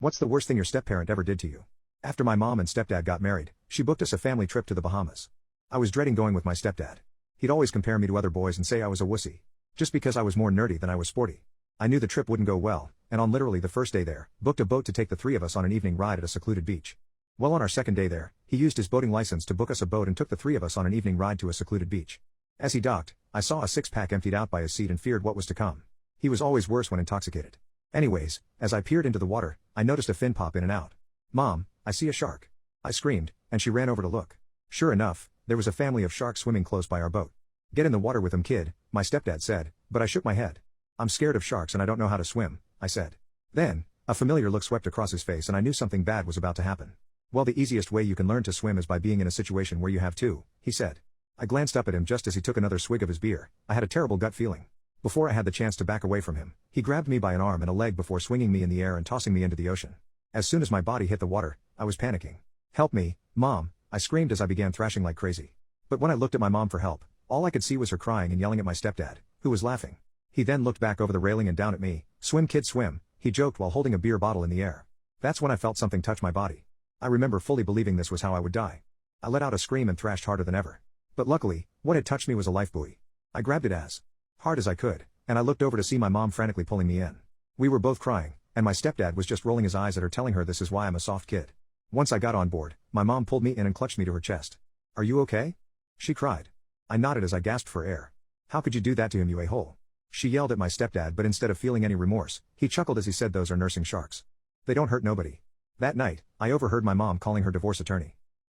What's the worst thing your stepparent ever did to you? After my mom and stepdad got married, she booked us a family trip to the Bahamas. I was dreading going with my stepdad. He'd always compare me to other boys and say I was a wussy. Just because I was more nerdy than I was sporty. I knew the trip wouldn't go well, and on literally the first day there, booked a boat to take the three of us on an evening ride at a secluded beach. Well, on our second day there, he used his boating license to book us a boat and took the three of us on an evening ride to a secluded beach. As he docked, I saw a six-pack emptied out by his seat and feared what was to come. He was always worse when intoxicated. Anyways, as I peered into the water, I noticed a fin pop in and out. "Mom, I see a shark." I screamed, and she ran over to look. Sure enough, there was a family of sharks swimming close by our boat. "Get in the water with them, kid," my stepdad said, but I shook my head. "I'm scared of sharks and I don't know how to swim," I said. Then, a familiar look swept across his face and I knew something bad was about to happen. "Well, the easiest way you can learn to swim is by being in a situation where you have to," he said. I glanced up at him just as he took another swig of his beer. I had a terrible gut feeling. Before I had the chance to back away from him, he grabbed me by an arm and a leg before swinging me in the air and tossing me into the ocean. As soon as my body hit the water, I was panicking. "Help me, Mom," I screamed as I began thrashing like crazy. But when I looked at my mom for help, all I could see was her crying and yelling at my stepdad, who was laughing. He then looked back over the railing and down at me. "Swim, kid, swim," he joked while holding a beer bottle in the air. That's when I felt something touch my body. I remember fully believing this was how I would die. I let out a scream and thrashed harder than ever. But luckily, what had touched me was a life buoy. I grabbed it as hard as I could, and I looked over to see my mom frantically pulling me in. We were both crying, and my stepdad was just rolling his eyes at her, telling her this is why I'm a soft kid. Once I got on board, my mom pulled me in and clutched me to her chest. "Are you okay?" she cried. I nodded as I gasped for air. "How could you do that to him, you a-hole?" she yelled at my stepdad, but instead of feeling any remorse, he chuckled as he said, "Those are nursing sharks. They don't hurt nobody." That night, I overheard my mom calling her divorce attorney.